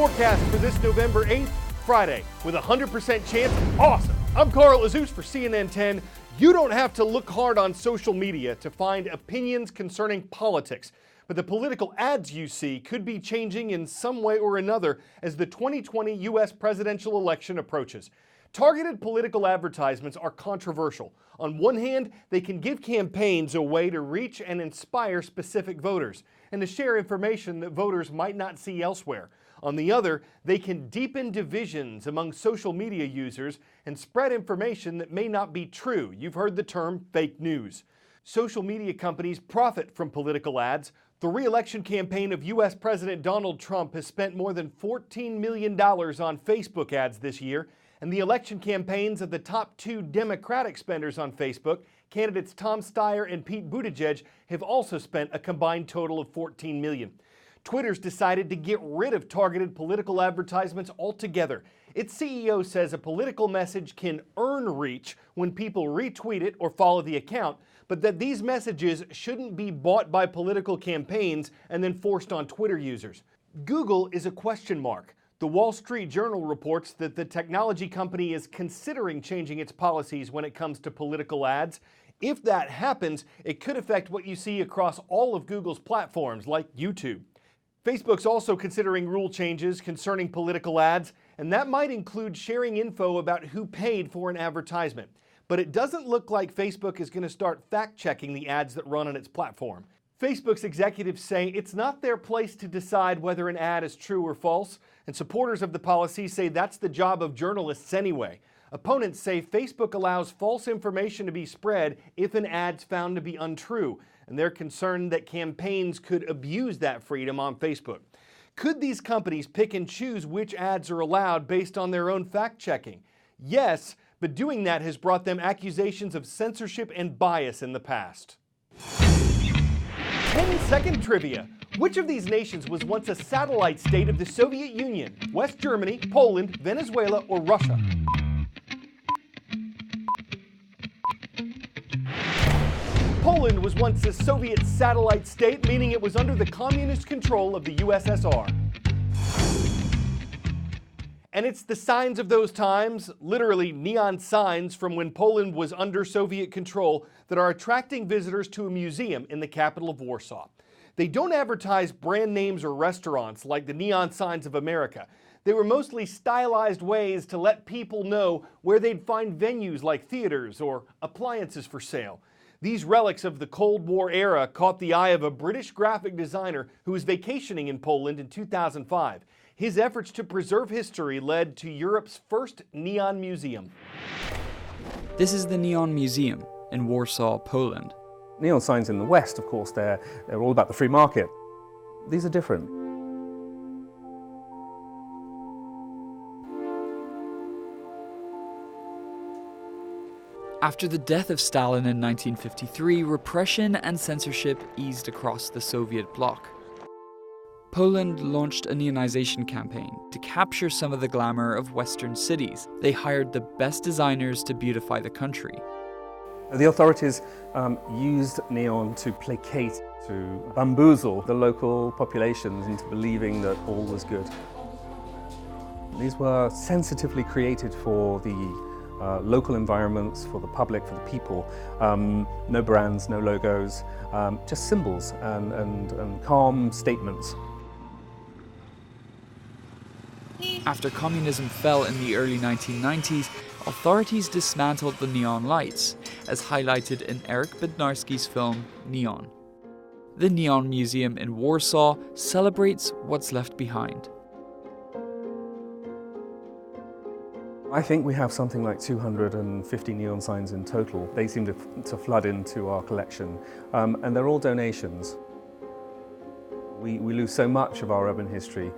forecast for this November 8th, Friday, with a 100% chance. Awesome. I'm Carl Azus for CNN 10. You don't have to look hard on social media to find opinions concerning politics, but the political ads you see could be changing in some way or another as the 2020 U.S. presidential election approaches. Targeted political advertisements are controversial. On one hand, they can give campaigns a way to reach and inspire specific voters and to share information that voters might not see elsewhere. On the other, they can deepen divisions among social media users and spread information that may not be true. You've heard the term fake news. Social media companies profit from political ads. The re-election campaign of U.S. President Donald Trump has spent more than $14 million on Facebook ads this year, and the election campaigns of the top two Democratic spenders on Facebook, candidates Tom Steyer and Pete Buttigieg, have also spent a combined total of $14 million. Twitter's decided to get rid of targeted political advertisements altogether. Its CEO says a political message can earn reach when people retweet it or follow the account, but that these messages shouldn't be bought by political campaigns and then forced on Twitter users. Google is a question mark. The Wall Street Journal reports that the technology company is considering changing its policies when it comes to political ads. If that happens, it could affect what you see across all of Google's platforms, like YouTube. Facebook's also considering rule changes concerning political ads, and that might include sharing info about who paid for an advertisement. But it doesn't look like Facebook is going to start fact-checking the ads that run on its platform. Facebook's executives say it's not their place to decide whether an ad is true or false, and supporters of the policy say that's the job of journalists anyway. Opponents say Facebook allows false information to be spread if an ad's found to be untrue, and they're concerned that campaigns could abuse that freedom on Facebook. Could these companies pick and choose which ads are allowed based on their own fact-checking? Yes, but doing that has brought them accusations of censorship and bias in the past. 10-second trivia. Which of these nations was once a satellite state of the Soviet Union? West Germany, Poland, Venezuela, or Russia? Poland was once a Soviet satellite state, meaning it was under the communist control of the USSR. And it's the signs of those times, literally neon signs from when Poland was under Soviet control, that are attracting visitors to a museum in the capital of Warsaw. They don't advertise brand names or restaurants like the neon signs of America. They were mostly stylized ways to let people know where they'd find venues like theaters or appliances for sale. These relics of the Cold War era caught the eye of a British graphic designer who was vacationing in Poland in 2005. His efforts to preserve history led to Europe's first neon museum. This is the Neon Museum in Warsaw, Poland. Neon signs in the West, of course, they're all about the free market. These are different. After the death of Stalin in 1953, repression and censorship eased across the Soviet bloc. Poland launched a neonization campaign to capture some of the glamour of Western cities. They hired the best designers to beautify the country. The authorities used neon to placate, to bamboozle the local populations into believing that all was good. These were sensitively created for the local environments, for the public, for the people. No brands, no logos, just symbols and calm statements. After communism fell in the early 1990s, authorities dismantled the neon lights, as highlighted in Eric Bednarski's film Neon. The Neon Museum in Warsaw celebrates what's left behind. I think we have something like 250 neon signs in total. They seem to flood into our collection, and they're all donations. We lose so much of our urban history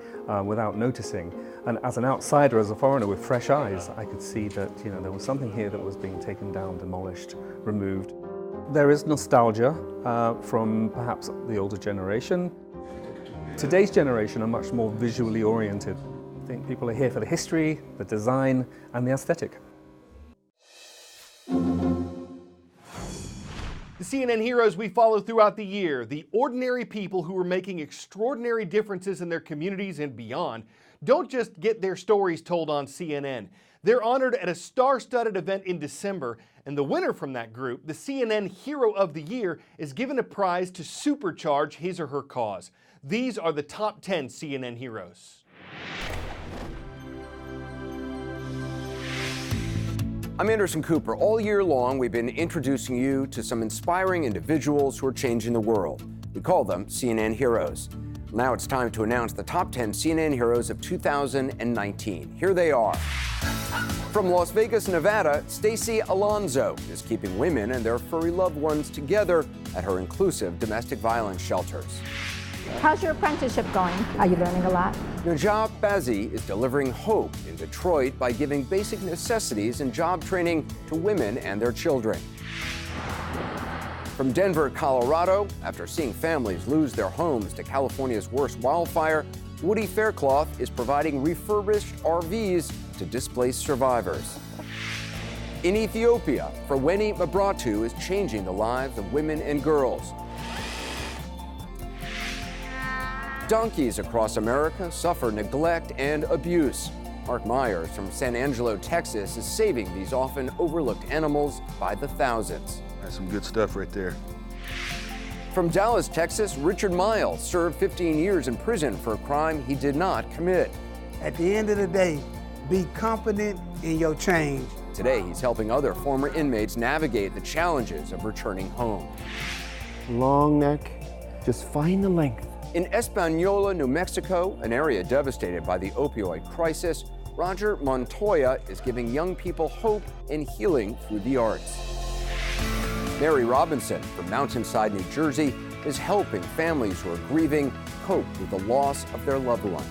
without noticing. And as an outsider, as a foreigner with fresh eyes, I could see that there was something here that was being taken down, demolished, removed. There is nostalgia from perhaps the older generation. Today's generation are much more visually oriented. I think people are here for the history, the design, and the aesthetic. The CNN heroes we follow throughout the year, the ordinary people who are making extraordinary differences in their communities and beyond, don't just get their stories told on CNN. They're honored at a star-studded event in December, and the winner from that group, the CNN Hero of the Year, is given a prize to supercharge his or her cause. These are the top 10 CNN heroes. I'm Anderson Cooper. All year long, we've been introducing you to some inspiring individuals who are changing the world. We call them CNN Heroes. Now it's time to announce the top 10 CNN Heroes of 2019. Here they are. From Las Vegas, Nevada, Stacey Alonso is keeping women and their furry loved ones together at her inclusive domestic violence shelters. How's your apprenticeship going? Are you learning a lot? Najat Bazzi is delivering hope in Detroit by giving basic necessities and job training to women and their children. From Denver, Colorado, after seeing families lose their homes to California's worst wildfire, Woody Faircloth is providing refurbished RVs to displaced survivors. In Ethiopia, Ferweni Mabratu is changing the lives of women and girls. Donkeys across America suffer neglect and abuse. Mark Myers from San Angelo, Texas, is saving these often overlooked animals by the thousands. That's some good stuff right there. From Dallas, Texas, Richard Miles served 15 years in prison for a crime he did not commit. At the end of the day, be confident in your change. Today, he's helping other former inmates navigate the challenges of returning home. Long neck, just find the length. In Española, New Mexico, an area devastated by the opioid crisis, Roger Montoya is giving young people hope and healing through the arts. Mary Robinson from Mountainside, New Jersey, is helping families who are grieving cope with the loss of their loved ones.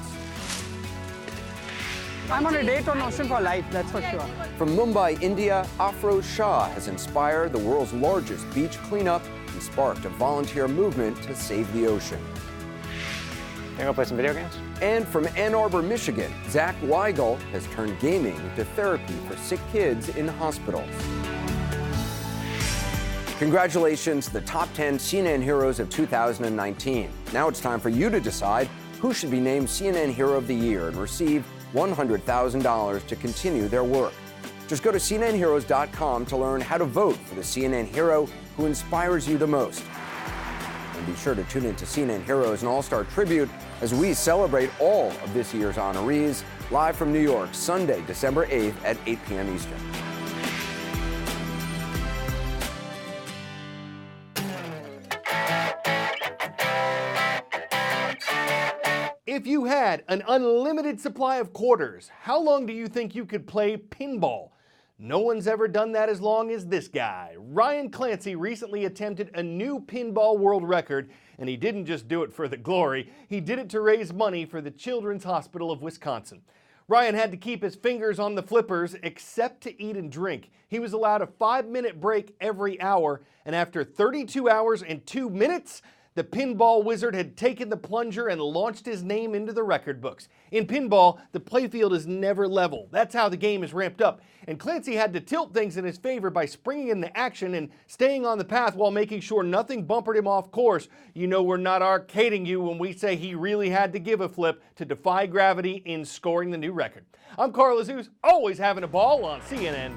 I'm on a date on Ocean for Life, that's for sure. From Mumbai, India, Afroz Shah has inspired the world's largest beach cleanup and sparked a volunteer movement to save the ocean. Can I go play some video games? And from Ann Arbor, Michigan, Zach Weigel has turned gaming into therapy for sick kids in hospitals. Congratulations to the top 10 CNN Heroes of 2019. Now it's time for you to decide who should be named CNN Hero of the Year and receive $100,000 to continue their work. Just go to CNNHeroes.com to learn how to vote for the CNN Hero who inspires you the most. And be sure to tune in to CNN Heroes and All-Star Tribute as we celebrate all of this year's honorees, live from New York, Sunday, December 8th at 8 p.m. Eastern. If you had an unlimited supply of quarters, how long do you think you could play pinball? No one's ever done that as long as this guy. Ryan Clancy recently attempted a new pinball world record, and he didn't just do it for the glory, he did it to raise money for the Children's Hospital of Wisconsin. Ryan had to keep his fingers on the flippers except to eat and drink. He was allowed a 5-minute break every hour, and after 32 hours and 2 minutes, the pinball wizard had taken the plunger and launched his name into the record books. In pinball, the playfield is never level. That's how the game is ramped up. And Clancy had to tilt things in his favor by springing into action and staying on the path while making sure nothing bumpered him off course. You know we're not arcading you when we say he really had to give a flip to defy gravity in scoring the new record. I'm Carl Azuz, always having a ball on CNN.